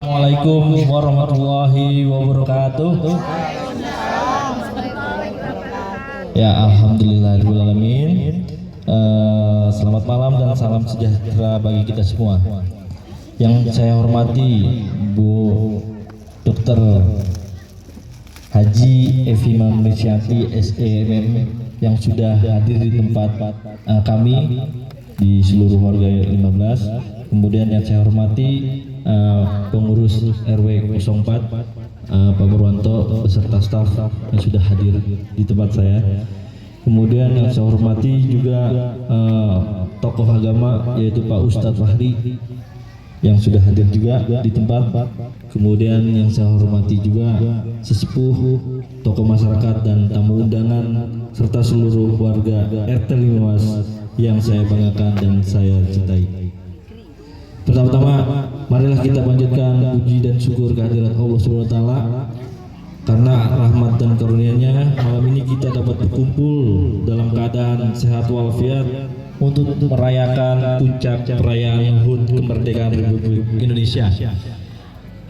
Assalamualaikum warahmatullahi wabarakatuh. Ya, alhamdulillahirrahmanirrahim. Selamat malam dan salam sejahtera bagi kita semua. Yang saya hormati Bu Dr. Haji Evi Mamrisyati SEMM yang sudah hadir di tempat kami di seluruh warga 15. Kemudian yang saya hormati pengurus RW 04 Pak Purwanto beserta staf yang sudah hadir di tempat saya. Kemudian yang saya hormati juga tokoh agama yaitu Pak Ustadz Fahri yang sudah hadir juga di tempat. Kemudian yang saya hormati juga sesepuh, tokoh masyarakat dan tamu undangan serta seluruh warga RT 15 yang saya banggakan dan saya cintai. Pertama-tama, marilah kita panjatkan puji dan syukur kehadirat Allah Subhanahu wa taala karena rahmat dan karunia-Nya malam ini kita dapat berkumpul dalam keadaan sehat walafiat untuk merayakan puncak perayaan HUT kemerdekaan Republik Indonesia.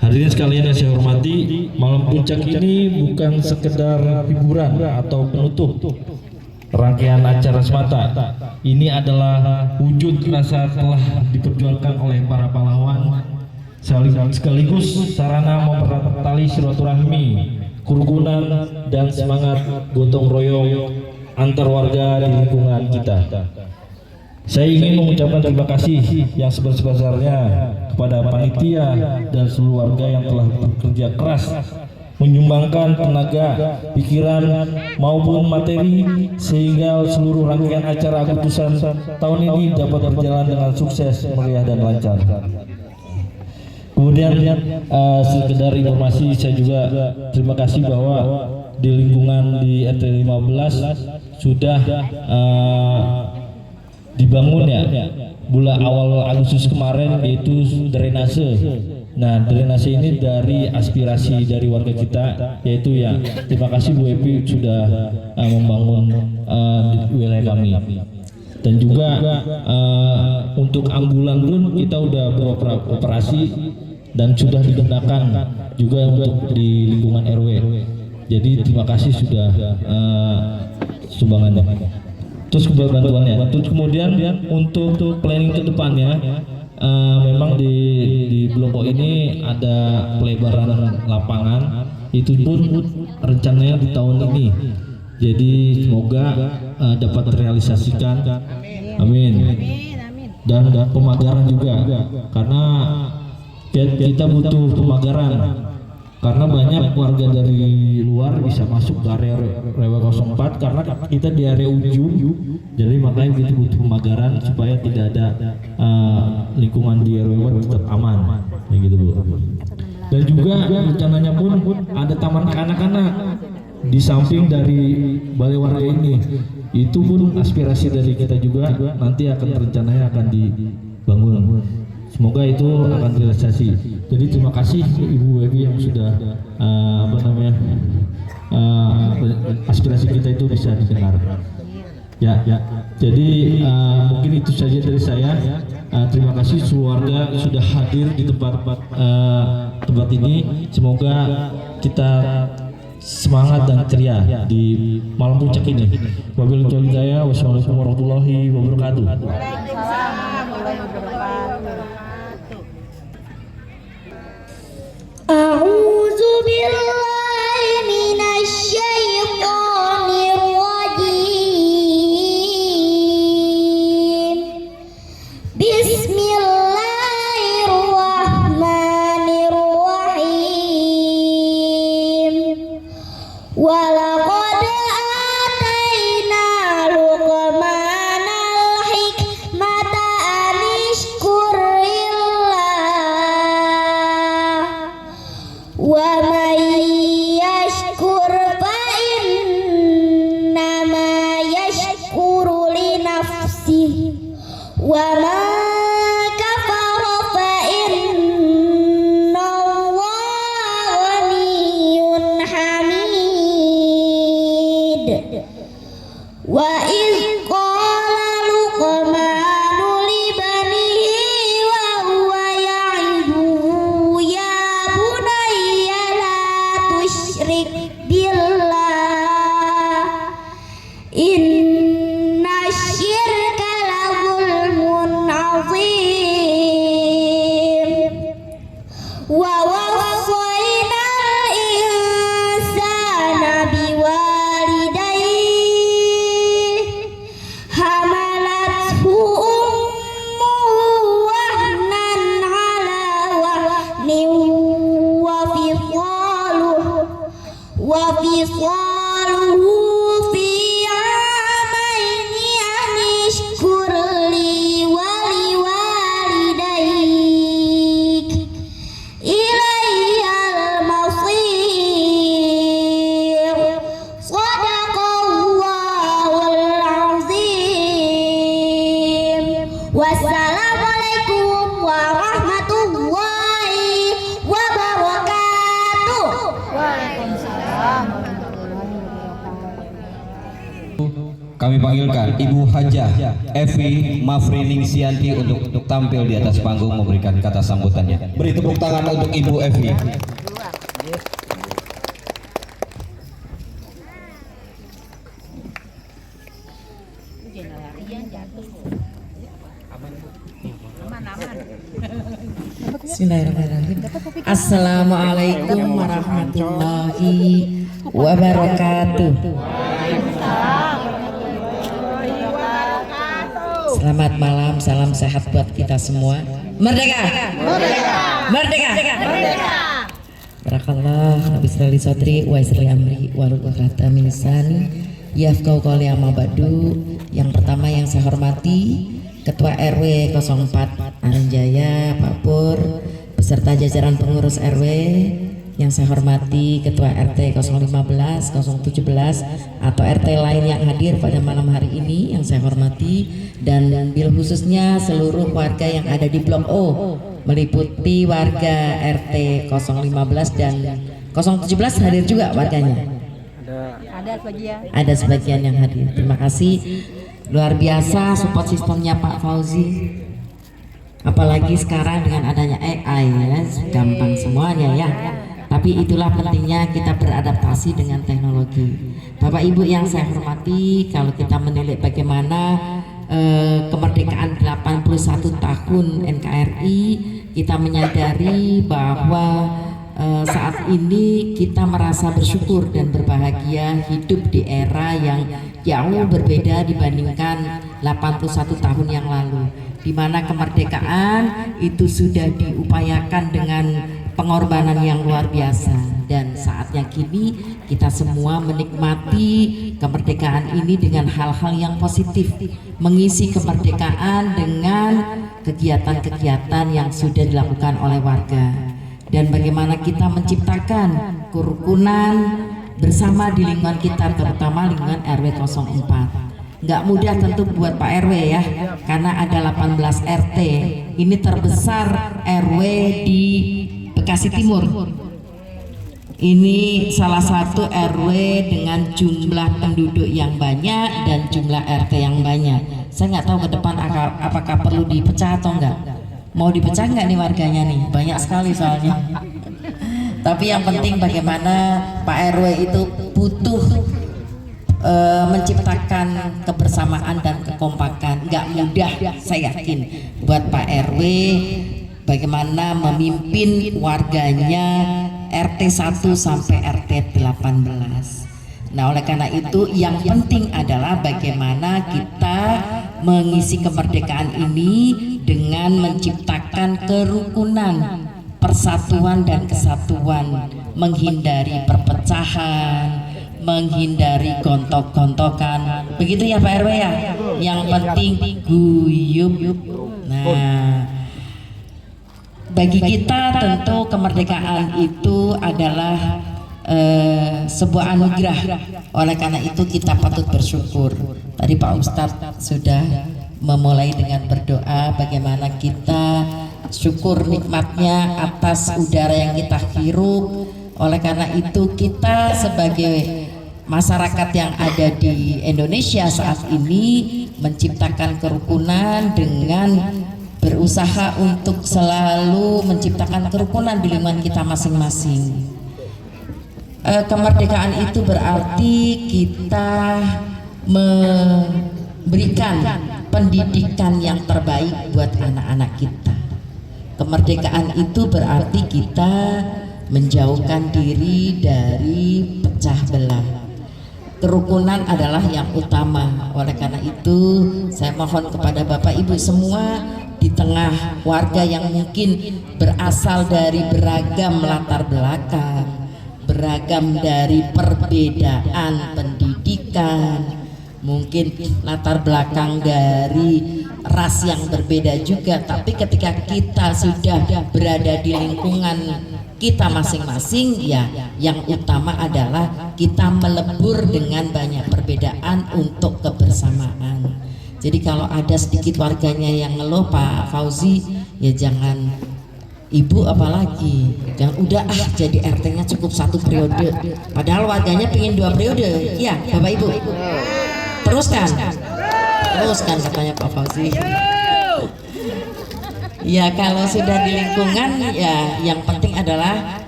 Hadirin sekalian yang saya hormati, malam puncak ini bukan sekedar hiburan atau penutup rangkaian acara semata. Ini adalah wujud rasa telah diperjuangkan oleh para pahlawan, sekaligus sarana mempererat tali silaturahmi, kerukunan dan semangat gotong royong antar warga di lingkungan kita. Saya ingin mengucapkan terima kasih yang sebesar-besarnya kepada panitia dan seluruh warga yang telah bekerja keras menyumbangkan tenaga, pikiran maupun materi sehingga seluruh rangkaian acara Agustusan tahun ini dapat berjalan dengan sukses, meriah dan lancar. Kemudian sekedar informasi, saya juga terima kasih bahwa di lingkungan di RT 15 sudah dibangun ya bulan awal Agustus kemarin, yaitu drainase. Nah, drainase ini dari aspirasi dari warga kita, yaitu ya terima kasih Bu Epi sudah membangun di wilayah kami. Dan juga untuk ambulan pun kita udah beroperasi dan sudah digunakan juga untuk di lingkungan RW. Jadi terima kasih sudah sumbangannya. Terus bantuannya. Terus kemudian untuk planning ke depannya, memang di Bloko ini ada pelebaran lapangan, itu pun rencananya di tahun ini. Jadi semoga dapat terrealisasikan. Amin. Dan pemagaran juga, karena kita butuh pemagaran. Karena banyak warga dari luar bisa masuk ke area RW 04 karena kita di area ujung, jadi makanya kita butuh pemagaran supaya tidak ada lingkungan di RW tetap aman, kayak gitu Bu. Dan juga rencananya pun ada taman anak-anak di samping dari balai warga ini. Itu pun aspirasi dari kita juga, nanti rencananya akan dibangun. Semoga itu akan terrealisasi. Jadi terima kasih Ibu Evi yang sudah aspirasi kita itu bisa didengar. Ya. Jadi mungkin itu saja dari saya. Terima kasih keluarga sudah hadir di tempat ini. Semoga kita semangat dan ceria di malam puncak ini. Wabillahi taufiq hidayah. Wassalamualaikum warahmatullahi wabarakatuh. A'udzu billahi minasy syaithanir rajim. Bismillahirrahmanirrahim. Walaqad ataina luqmanal hikmata wa wasainal insana biwalidayhi hamalathu ummuhu wahnan ala wahnin wa fisaluhu fi amaini an ishkur li wa liwalidayk ilayyal masir. Shadaqallahul azim. Wassalamualaikum warahmatullahi wabarakatuh. Kami panggilkan Ibu Hajah Evi Mafriningsianti untuk tampil di atas panggung memberikan kata sambutannya. Beri tepuk tangan untuk Ibu Evi. Bismillahirrahmanirrahim. Assalamualaikum warahmatullahi wabarakatuh. Selamat malam, salam sehat buat kita semua. Merdeka! Merdeka! Merdeka! Merdeka! Barakallah, Bismillah sodri, wa isri amri, walul uqdatan min lisani, yafqahu qawli amma ba'du. Yang pertama yang saya hormati Ketua RW 04 Aranjaya Pak Pur beserta jajaran pengurus RW, yang saya hormati Ketua RT 015, 017 atau RT lain yang hadir pada malam hari ini yang saya hormati, dan bil khususnya seluruh warga yang ada di Blok O meliputi warga RT 015 dan 017 hadir juga warganya. Ada sebagian yang hadir. Terima kasih. Luar biasa support sistemnya Pak Fauzi. Apalagi sekarang dengan adanya AI ya, gampang semuanya ya. Tapi itulah pentingnya kita beradaptasi dengan teknologi. Bapak Ibu yang saya hormati, kalau kita menilik bagaimana kemerdekaan 81 tahun NKRI, kita menyadari bahwa saat ini kita merasa bersyukur dan berbahagia hidup di era yang jauh berbeda dibandingkan 81 tahun yang lalu, di mana kemerdekaan itu sudah diupayakan dengan pengorbanan yang luar biasa, dan saatnya kini kita semua menikmati kemerdekaan ini dengan hal-hal yang positif, mengisi kemerdekaan dengan kegiatan-kegiatan yang sudah dilakukan oleh warga, dan bagaimana kita menciptakan kerukunan bersama di lingkungan kita, terutama lingkungan RW 04. Nggak mudah tentu buat Pak RW ya, karena ada 18 RT. Ini terbesar RW di Bekasi Timur. Ini salah satu RW dengan jumlah penduduk yang banyak dan jumlah RT yang banyak. Saya nggak tahu ke depan apakah perlu dipecah atau enggak. Mau dipecah nggak nih warganya nih? Banyak sekali soalnya. Tapi yang penting bagaimana Pak RW itu butuh menciptakan kebersamaan dan kekompakan. Nggak mudah, saya yakin buat Pak RW bagaimana memimpin warganya RT 1 sampai RT 18. Nah, oleh karena itu yang penting adalah bagaimana kita mengisi kemerdekaan ini dengan menciptakan kerukunan, persatuan dan kesatuan, menghindari perpecahan, menghindari gontok-gontokan. Begitu ya Pak RW ya. Yang penting guyup. Nah, bagi kita tentu kemerdekaan itu adalah sebuah anugerah. Oleh karena itu kita patut bersyukur. Tadi Pak Ustadz sudah memulai dengan berdoa bagaimana kita syukur nikmatnya atas udara yang kita hirup. Oleh karena itu kita sebagai masyarakat yang ada di Indonesia saat ini menciptakan kerukunan dengan berusaha untuk selalu menciptakan kerukunan di lingkungan kita masing-masing. Kemerdekaan itu berarti kita memberikan pendidikan yang terbaik buat anak-anak kita. Kemerdekaan itu berarti kita menjauhkan diri dari pecah belah. Kerukunan adalah yang utama. Oleh karena itu saya mohon kepada Bapak Ibu semua di tengah warga yang mungkin berasal dari beragam latar belakang, beragam dari perbedaan pendidikan, mungkin latar belakang dari ras yang berbeda juga, tapi ketika kita sudah berada di lingkungan kita masing-masing, ya yang utama adalah kita melebur dengan banyak perbedaan untuk kebersamaan. Jadi kalau ada sedikit warganya yang ngeluh Pak Fauzi, ya jangan, Ibu apalagi, jangan udah jadi RT-nya cukup 1 periode, padahal warganya pengen 2 periode. Iya Bapak Ibu, teruskan katanya Pak Fauzi. Ya kalau sudah di lingkungan, ya yang penting adalah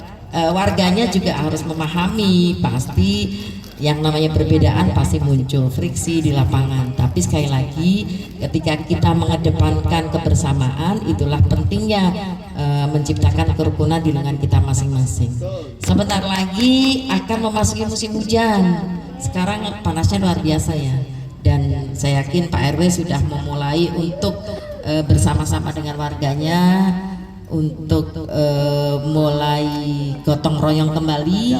warganya juga harus memahami. Pasti yang namanya perbedaan pasti muncul friksi di lapangan, tapi sekali lagi ketika kita mengedepankan kebersamaan, itulah pentingnya menciptakan kerukunan di lingkungan kita masing-masing. Sebentar lagi akan memasuki musim hujan. Sekarang panasnya luar biasa ya, dan saya yakin Pak RW sudah memulai untuk bersama-sama dengan warganya untuk mulai gotong royong kembali,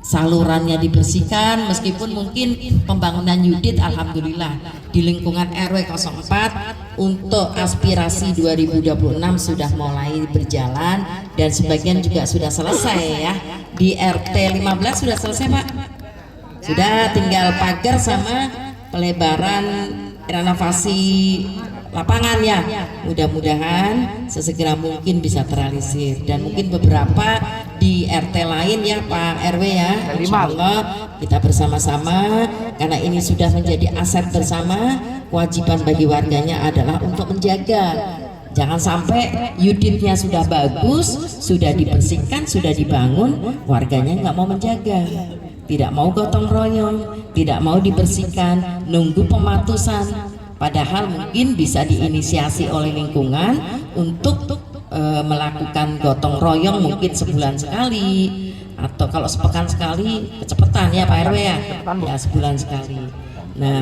salurannya dibersihkan. Meskipun mungkin pembangunan Yudit alhamdulillah di lingkungan RW 04 untuk aspirasi 2026 sudah mulai berjalan dan sebagian juga sudah selesai ya. Di RT 15 sudah selesai Pak, sudah tinggal pagar sama pelebaran renovasi lapangan ya. Mudah-mudahan sesegera mungkin bisa terrealisir, dan mungkin beberapa di RT lain ya Pak RW ya. Insyaallah kita bersama-sama, karena ini sudah menjadi aset bersama, kewajiban bagi warganya adalah untuk menjaga. Jangan sampai Yuditnya sudah bagus, sudah dibersihkan, sudah dibangun, warganya nggak mau menjaga, tidak mau gotong royong, tidak mau dibersihkan, nunggu pematusan. Padahal mungkin bisa diinisiasi oleh lingkungan untuk melakukan gotong royong mungkin sebulan sekali, atau kalau sepekan sekali kecepatan ya Pak RW ya, ya sebulan sekali. Nah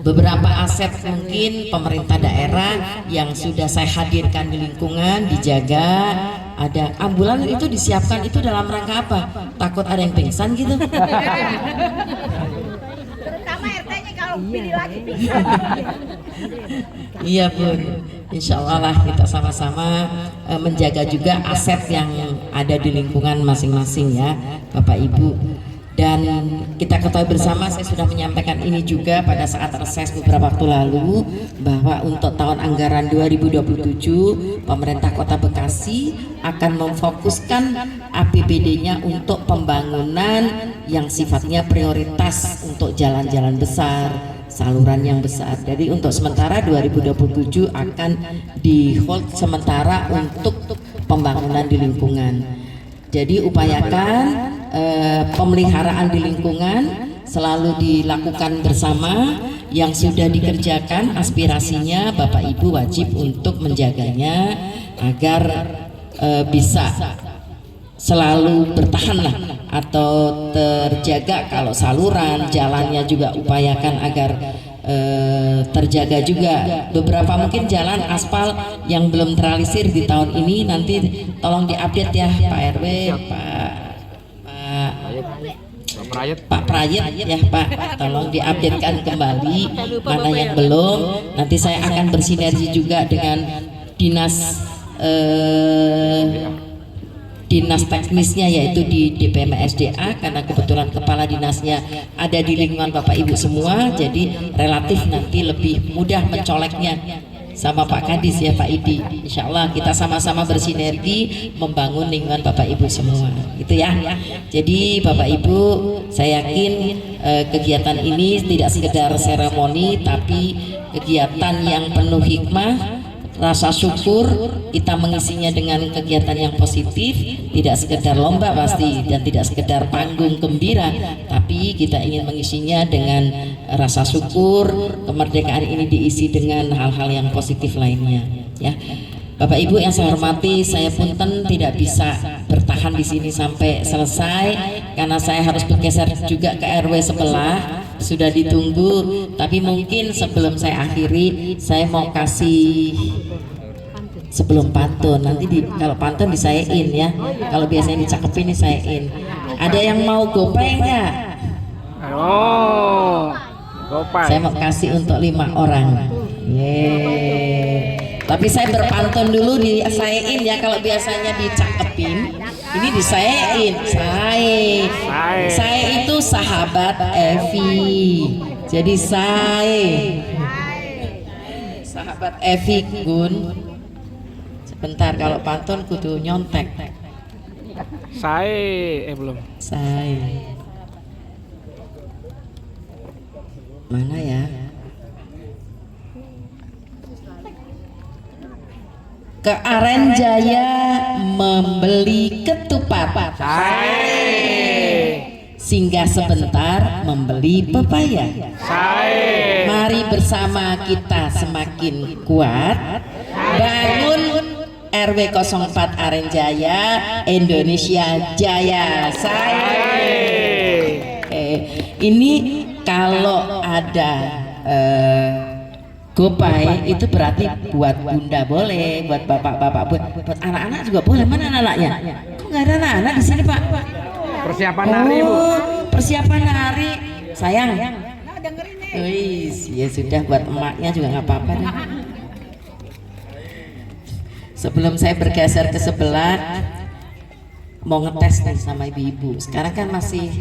beberapa aset mungkin pemerintah daerah yang sudah saya hadirkan di lingkungan dijaga. Ada ambulan itu disiapkan, itu dalam rangka apa? Takut ada yang pingsan gitu. Terutama RT-nya kalau pilih lagi. Iya Bun, insya Allah lah kita sama-sama menjaga juga aset yang ada di lingkungan masing-masing ya Bapak Ibu. Dan kita ketahui bersama, saya sudah menyampaikan ini juga pada saat reses beberapa waktu lalu, bahwa untuk tahun anggaran 2027 pemerintah Kota Bekasi akan memfokuskan APBD-nya untuk pembangunan yang sifatnya prioritas untuk jalan-jalan besar, saluran yang besar. Jadi untuk sementara 2027 akan di hold sementara untuk pembangunan di lingkungan. Jadi upayakan pemeliharaan di lingkungan selalu dilakukan bersama. Yang sudah dikerjakan aspirasinya Bapak Ibu wajib untuk menjaganya agar bisa selalu bertahan lah atau terjaga. Kalau saluran jalannya juga upayakan agar terjaga juga. Beberapa mungkin jalan aspal yang belum terrealisir di tahun ini, nanti tolong diupdate ya Pak RW, Pak Prayet ya Pak, tolong diupdatekan kembali mana yang belum. Nanti saya akan bersinergi juga dengan dinas teknisnya, yaitu di DPMSDA, karena kebetulan kepala dinasnya ada di lingkungan Bapak Ibu semua, jadi relatif nanti lebih mudah mencoleknya sama Pak Kadis ya Pak Idi. Insya Allah kita sama-sama bersinergi membangun lingkungan Bapak Ibu semua, gitu ya. Jadi Bapak Ibu, saya yakin kegiatan ini tidak sekedar seremoni, tapi kegiatan yang penuh hikmah, rasa syukur. Kita mengisinya dengan kegiatan yang positif, tidak sekedar lomba pasti, dan tidak sekedar panggung gembira, tapi kita ingin mengisinya dengan rasa syukur. Kemerdekaan ini diisi dengan hal-hal yang positif lainnya ya. Bapak Ibu yang saya hormati, saya punten tidak bisa bertahan di sini sampai selesai karena saya harus bergeser juga ke RW sebelah. Sudah ditunggu, tapi mungkin sebelum saya akhiri, saya mau kasih sebelum pantun. Nanti kalau pantun disayain ya. Kalau biasanya dicakepin disayain. Ada yang mau gopay nggak? Oh, gopay. Saya mau kasih untuk 5 orang. Yeay. Tapi saya berpantun dulu disayain ya. Kalau biasanya dicakepin, ini disayain. Saya itu sahabat Evi. Jadi sahabat Evi Gun. Sebentar, kalau pantun kudu nyontek. Belum. Mana ya? Ke Arenjaya membeli ketupat. Singgah sebentar membeli pepaya. Mari bersama kita semakin kuat bangun RW 04 Arenjaya, Indonesia Jaya. Ini kalau ada gopay itu berarti buat bunda boleh, buat bapak-bapak, buat anak-anak juga boleh. Mana anak-anaknya? Kok nggak ada anak-anak di sini, Pak? Persiapan hari, Bu. Persiapan hari. Sayang. Nah, dengerin nih. Wis, ya sudah, buat emaknya juga nggak apa-apa deh. Sebelum saya bergeser ke sebelah, mau ngetes nih sama ibu-ibu. Sekarang kan masih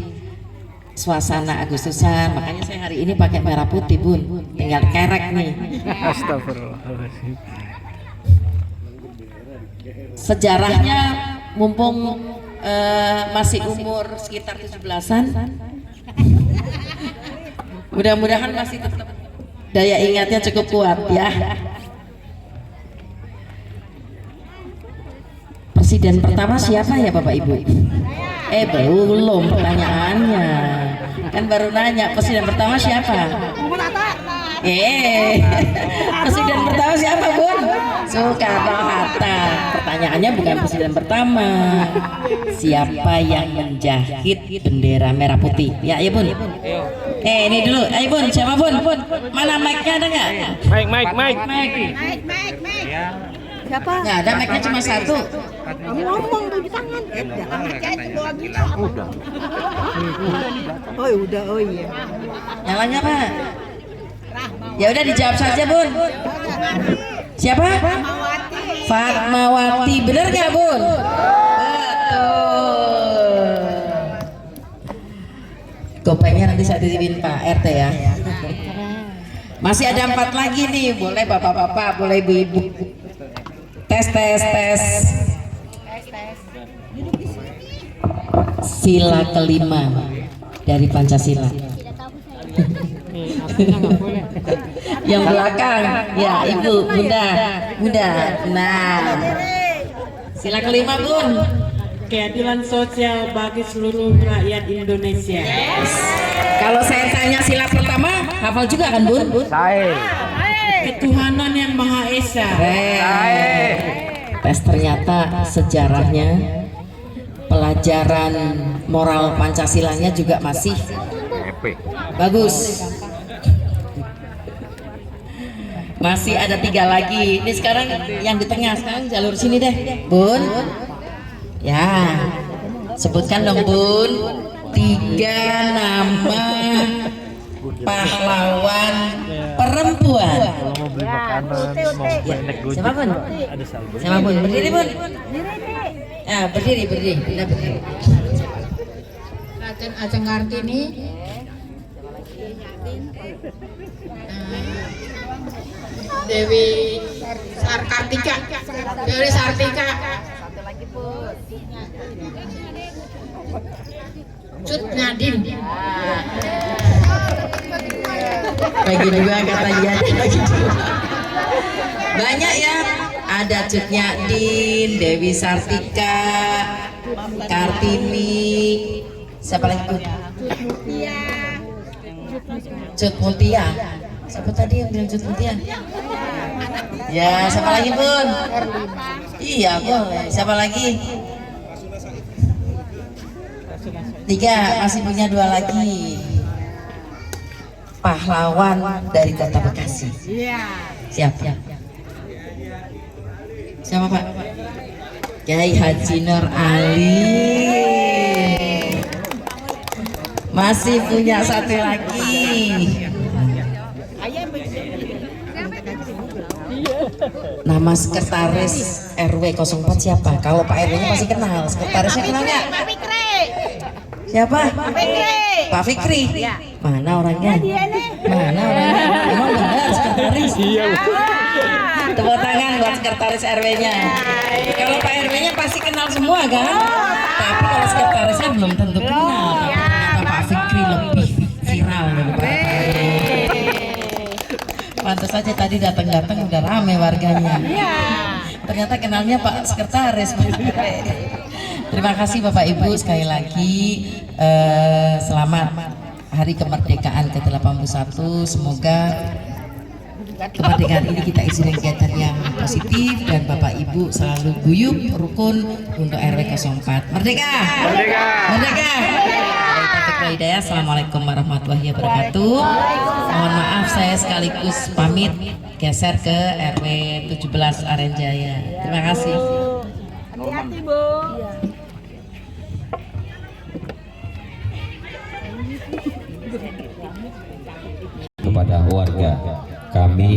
suasana Agustusan, makanya saya hari ini pakai merah putih, Bun. Tinggal kerek nih. Astagfirullahaladzim. Sejarahnya mumpung masih umur sekitar 17-an, mudah-mudahan masih tetap daya ingatnya cukup kuat ya. Presiden pertama siapa ya Bapak Ibu? Belum pertanyaannya, kan baru nanya presiden pertama siapa? Presiden pertama siapa, Bun? Soekarno Hatta. Pertanyaannya bukan presiden pertama, siapa yang menjahit bendera merah putih? Ya, ya Bun. Ini dulu, ayo Bun, siapa Bun? Mana mic-nya, ada nggak? Mic. Siapa? Nggak ada, mic-nya cuma satu. Kamu ngomong tuh di tangan. Jangan pakai bawa gitu. Udah. Oh iya. Nyalanya Pak. Ya udah dijawab saja Bun. Siapa? Fatmawati. Bener nggak Bun? Betul. Gopengnya nanti saya titipin Pak RT ya. Masih ada 4 lagi nih. Boleh bapak-bapak, boleh ibu-ibu. Tes. Sila kelima dari Pancasila. Yang belakang, ya Ibu, Bunda. Nah, sila kelima Bun. Keadilan sosial bagi seluruh rakyat Indonesia. Kalau saya tanya sila pertama, hafal juga kan Bun? Ketuhanan yang Maha Esa. Tes ternyata sejarahnya, pelajaran moral Pancasilanya juga masih bagus. Masih ada 3 lagi. Ini sekarang yang di tengah, sekarang jalur sini deh, Bun. Ya, sebutkan dong Bun 3 nama pahlawan perempuan. Siapa Bun? Siapa Bun? Berdiri Bun. Ya, berdiri. Kita berdiri. Raden Ajeng Kartini, Dewi Sartika, Cut Nyadin. Bagi 2 kata iya, bagi 2. Banyak ya, ada Cut Nyadin, Dewi Sartika, Kartini, siapa lagi Bun? Cut Mutia. Siapa tadi yang bilang Cut Mutia? Ya, siapa lagi Bun? Iya boleh. Siapa lagi? 3, masih punya 2 lagi. Pahlawan dari Kota Bekasi. Siapa? Siapa Pak? Kiai Haji Nur Ali. Masih punya 1 lagi. Nama sekretaris RW 04 siapa? Kalau Pak RW-nya pasti kenal. Sekretarisnya kenal nggak? Siapa? Pak Fikri. Mana orangnya? Mana orangnya? Emang benar sekretaris? Tepuk tangan buat sekretaris RW-nya. Kalau Pak RW-nya pasti kenal semua kan? Tapi kalau sekretarisnya belum tentu kenal. Ternyata Pak Fikri lebih viral daripada Pak RW. Pantas saja tadi datang-datang udah rame warganya. Ternyata kenalnya Pak Sekretaris. Terima kasih Bapak Ibu sekali lagi. Selamat Hari Kemerdekaan ke-81. Semoga kemerdekaan ini kita isi dengan kegiatan yang positif dan Bapak Ibu selalu guyup rukun untuk RW 04. Merdeka! Merdeka! Merdeka! Hidayah. Assalamualaikum warahmatullahi wabarakatuh. Mohon maaf saya sekaligus pamit geser ke RW 17 Arenjaya. Terima kasih. Hati-hati Bu. Kepada warga kami,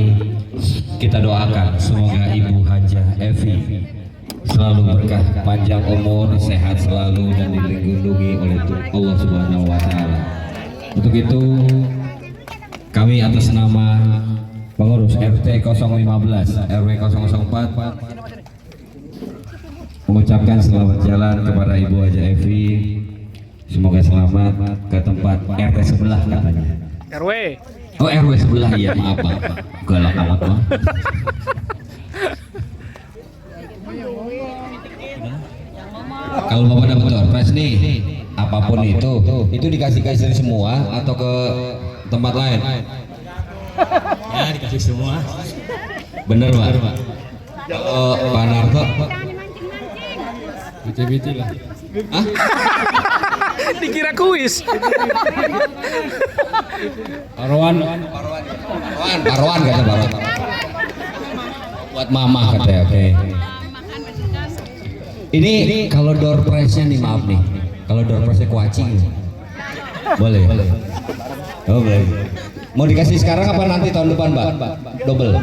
kita doakan semoga Ibu Hajah Evi selalu berkah, panjang umur, sehat selalu dan dilindungi oleh Allah Subhanahu wa Ta'ala. Untuk itu kami atas nama pengurus RT 015 RW 004 mengucapkan selamat jalan kepada Ibu Hajah Evi. Semoga selamat ke tempat RT sebelah katanya. RW. Oh, RW sebelah ya, maaf Pak. Galak amat Pak. Kalau Bapak dapat door prize nih, apapun itu dikasih semua atau ke tempat lain? Ya, dikasih semua. Bener Pak. Kalau Pak Narto, Biti-biti lah. ah? Dikira kuis. Paruan. Paruan kata Paruan. Buat mama katanya, oke. Ini kalau door prize-nya nih, maaf nih. Kalau door prize-nya kuaci, boleh? Oh boleh. Mau dikasih sekarang apa nanti tahun depan, Mbak? Double.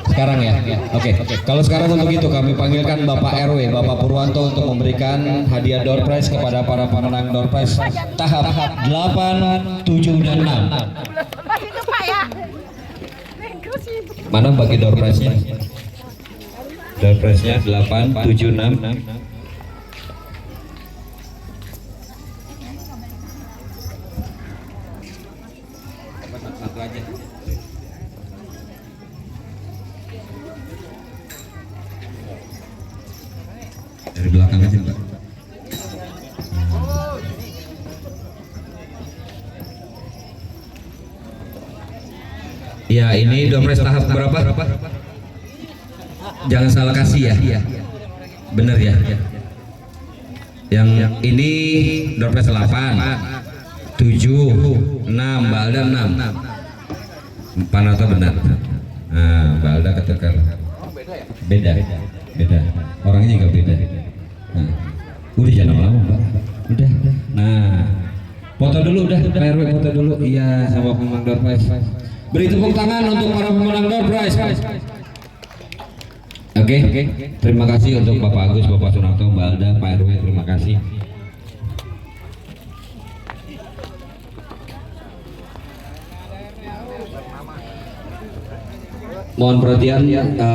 Sekarang ya. Oke. Kalau sekarang untuk itu kami panggilkan Bapak RW, Bapak Purwanto untuk memberikan hadiah door prize kepada para pemenang door prize tahap 8, 7 dan 6. Mana bagi door prize-nya? Door prize-nya 8, 7, 6. Satu aja. Dari belakang aja Mbak. Ya, ini door prize tahap berapa? Jangan salah kasih ya. Bener ya. Yang ini door prize 8, 7, 6, Mbak Alda 6. Panato benar. Nah, Mbak Alda ketukar. Beda. Orangnya juga beda. Nah, udah jangan lama Mbak. Udah. Nah, foto dulu udah. Pak RW foto dulu. Iya, sama pemenang door prize. Beri tepuk tangan untuk para pemenang door prize. Oke. Terima kasih untuk Bapak Agus, Bapak Sunarto, Mbak Alda, Pak RW. Terima kasih. Mohon perhatian,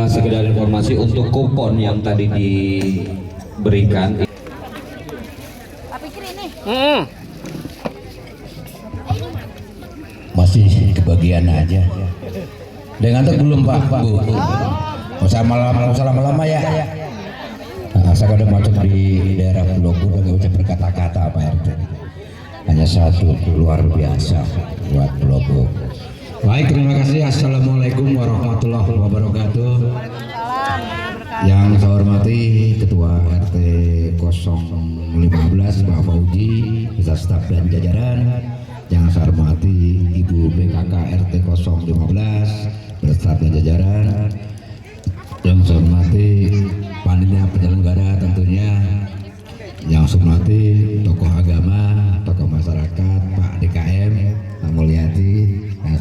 sekedar informasi untuk kupon yang tadi diberikan. Masih kebagian aja. Dengan itu belum Pak Bu. Usah lama-lama ya. Nah, saya udah masuk di daerah Pulau udah nggak bisa berkata-kata Pak RT. Hanya satu luar biasa buat Pulau. Baik, terima kasih. Assalamualaikum warahmatullahi wabarakatuh. Yang saya hormati Ketua RT 015 Pak Fauji, beserta staf dan jajaran. Yang saya hormati Ibu BKK RT 015 beserta dan jajaran. Yang saya hormati panitia penyelenggara tentunya. Yang saya hormati tokoh agama, tokoh masyarakat, Pak DKM, Pak Mulyadi. Yang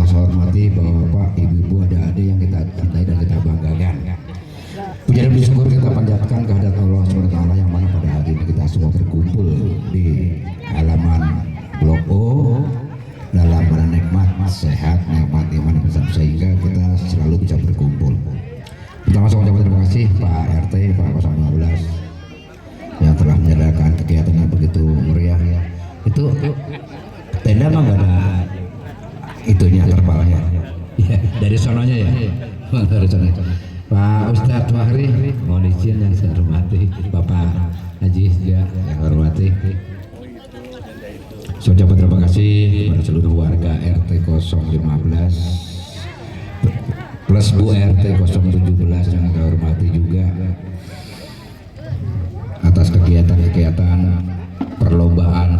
saya hormati Bapak, Ibu-ibu, adik-adik yang kita cintai dan kita banggakan. Puji dan bersyukur kita panjatkan kehadirat Allah SWT yang mana pada hari ini kita semua berkumpul di halaman Blok O dalam nikmat, sehat, nikmat, iman, bersama sehingga kita selalu bisa berkumpul. Pertama saya ucapkan terima kasih Pak RT, Pak 015 yang telah menyediakan kegiatan yang begitu meriah. Itu tenda mah nggak ada itunya, terpalanya ya, dari sononya ya. Dari sononya. Pak Ustadz Fahri, mohon izin yang saya hormati, Bapak Haji juga yang saya hormati. Saya ucapkan terima kasih kepada seluruh warga RT 015 plus Bu RT 017 yang saya hormati juga atas kegiatan-kegiatan perlombaan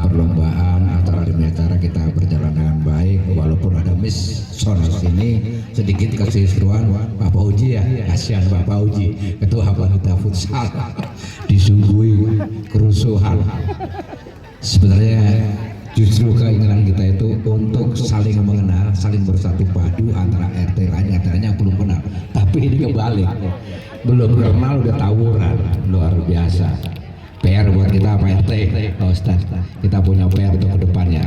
acara demi acara kita berjalan dengan baik, walaupun ada miss sono sini sedikit keseruan Pak Fauji ya, kasihan Pak Fauji ketua wanita futsal disuguhi kerusuhan. Sebenarnya justru keinginan kita itu untuk saling mengenal, saling bersatu padu antara RT lain, RT-nya belum kenal, tapi ini kebalik, belum kenal udah tawuran, luar biasa. PR buat kita Pak RT, Pak Ustadz, kita punya PR untuk kedepannya.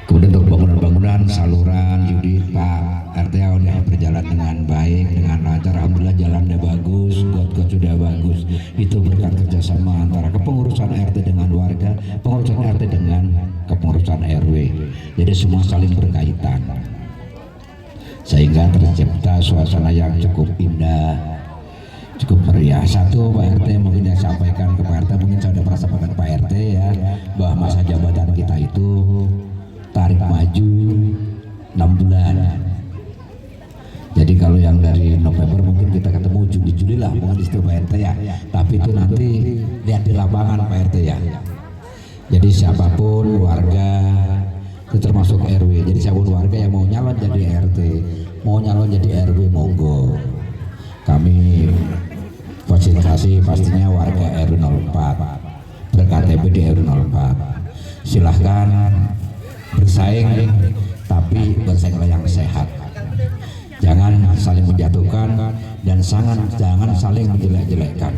Kemudian untuk bangunan-bangunan, saluran, Yudi, Pak RT udah berjalan dengan baik, dengan lancar. Alhamdulillah jalannya bagus, got-got sudah bagus. Itu berkat kerjasama antara kepengurusan RT dengan warga, pengurusan RT dengan kepengurusan RW. Jadi semua saling berkaitan, sehingga tercipta suasana yang cukup indah, cukup meriah. Satu Pak RT mungkin yang sampaikan ke Pak RT, mungkin saya sudah pernah sampaikan Pak RT ya, bahwa masa jabatan kita itu tarik maju 6 bulan. Jadi kalau yang dari November mungkin kita ketemu Juli lah, mungkin di situ Pak RT ya. Tapi itu nanti lihat di lapangan Pak RT ya. Jadi siapapun warga itu termasuk RW. Jadi siapapun warga yang mau nyalon jadi RT, mau nyalon jadi RW, monggo. Kami fasilitasi pastinya warga RW 04 berKTP di RW 04. Silahkan bersaing, tapi bersainglah yang sehat. Jangan saling menjatuhkan dan jangan saling menjelek-jelekkan.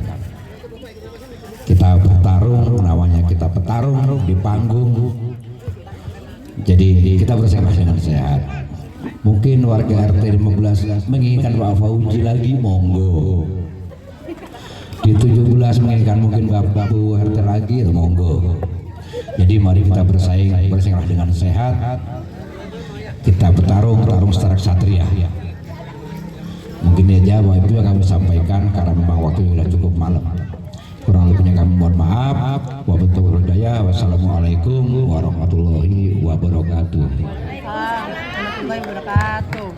Kita bertarung, namanya kita bertarung di panggung. Jadi kita bersainglah dengan sehat. Mungkin warga RT 15 menginginkan Pak Fauji lagi, monggo. Di 17 menginginkan mungkin Bapak Bu RT lagi, monggo. Jadi mari kita bersainglah dengan sehat. Kita bertarung secara ksatria. Mungkin aja bahwa itu yang kami sampaikan karena memang waktu sudah cukup malam. Kurang lebihnya kami mohon maaf. Wabillahi hidayah. Wassalamualaikum warahmatullahi wabarakatuh. Warahmatullahi wabarakatuh.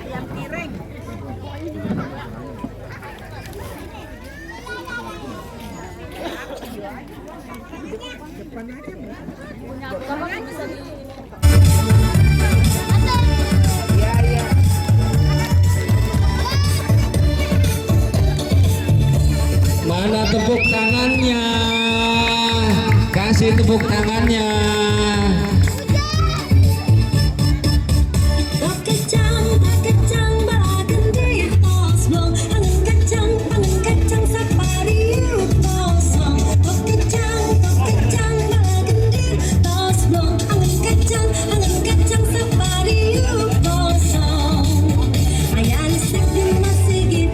Ayam piring. Mana tepuk tangannya? Kasih tepuk tangannya. Ayah listrik di masjid,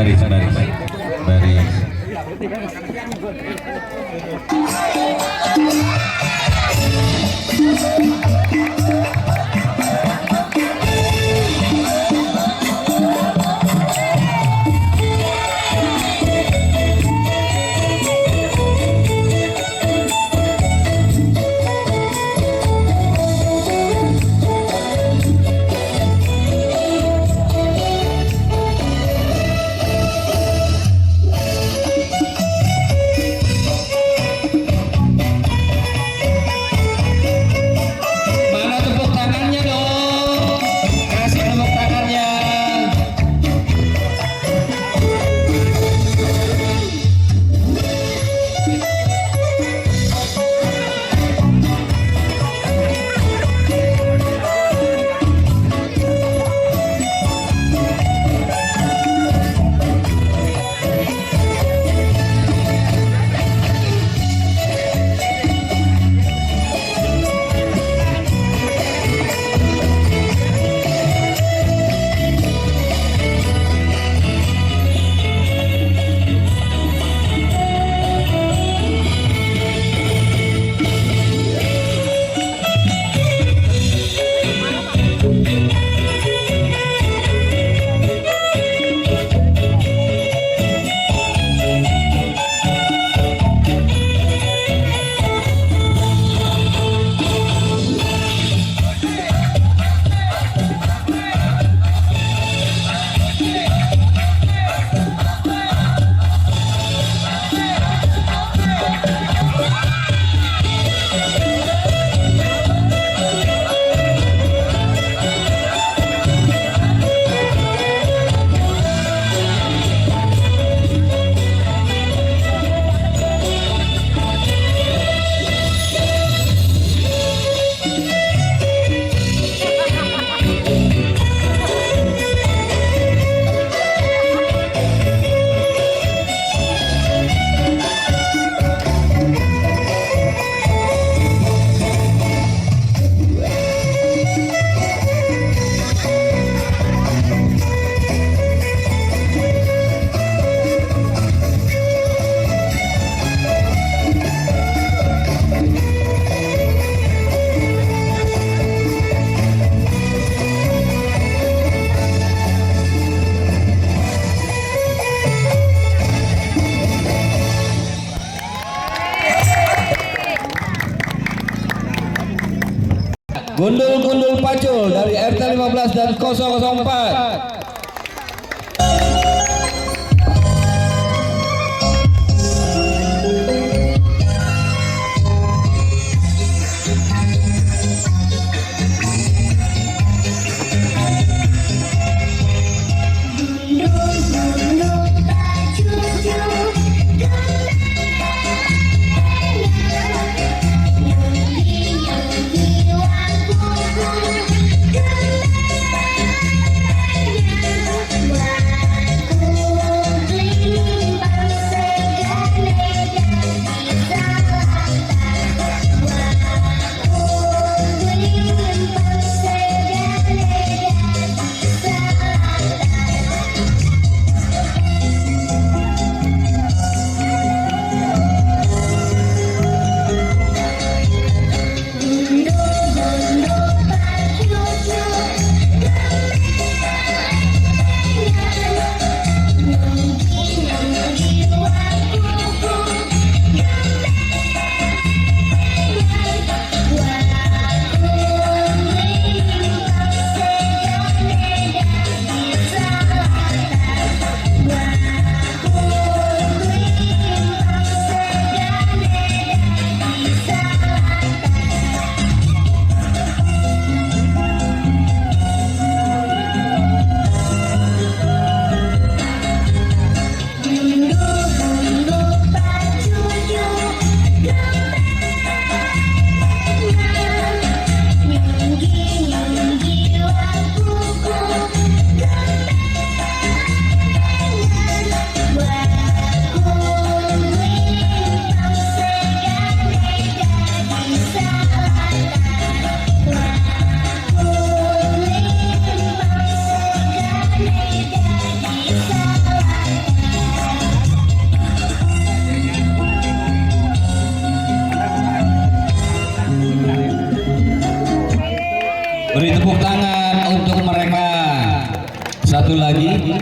baris. Mana tepuk tangannya dong? Kasih tepuk tangannya. Gundul Pacul dari RT 15 dan 004. Yogi satu lagi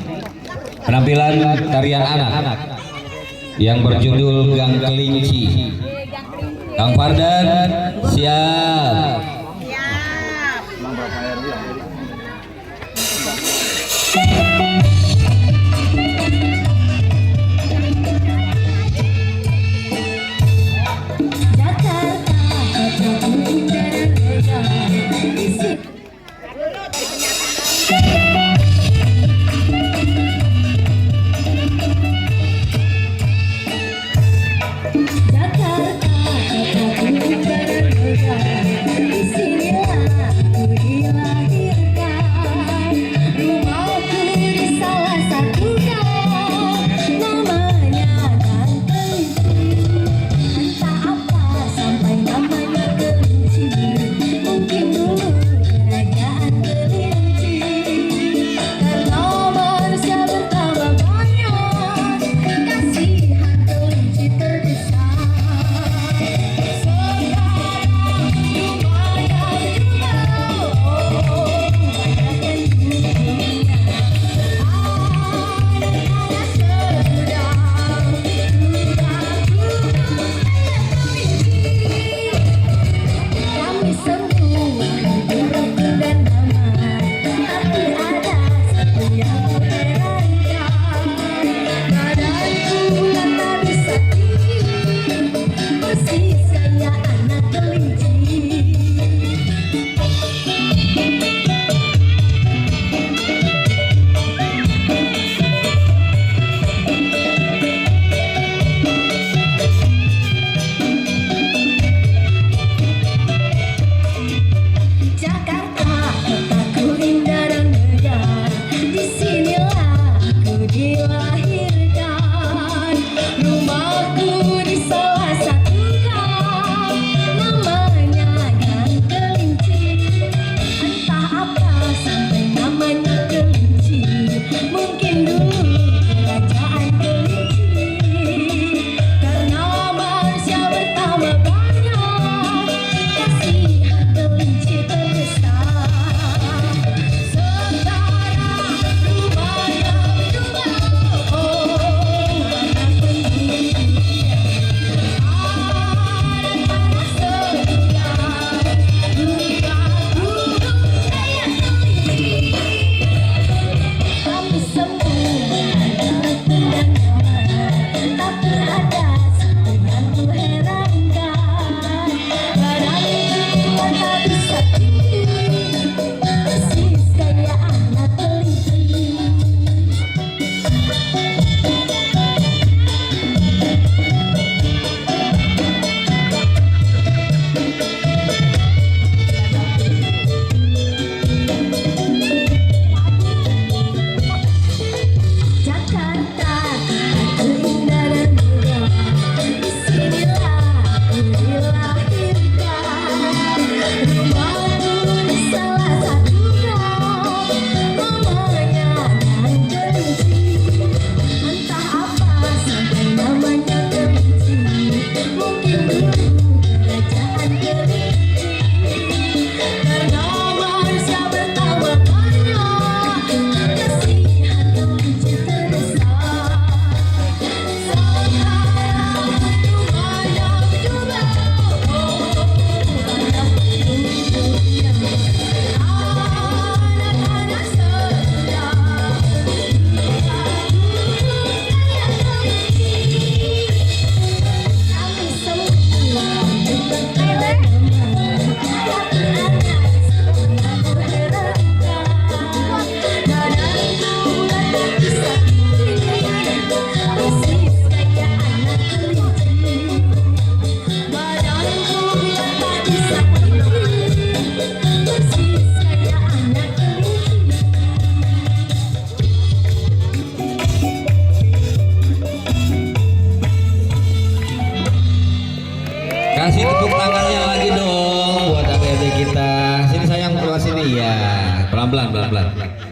penampilan tarian anak yang berjudul Gang Kelinci. Kang Fardan siap. Kasih tepuk tangannya lagi dong buat ABD kita. Sini sayang, keluar sini ya. Pelan-pelan, pelan-pelan.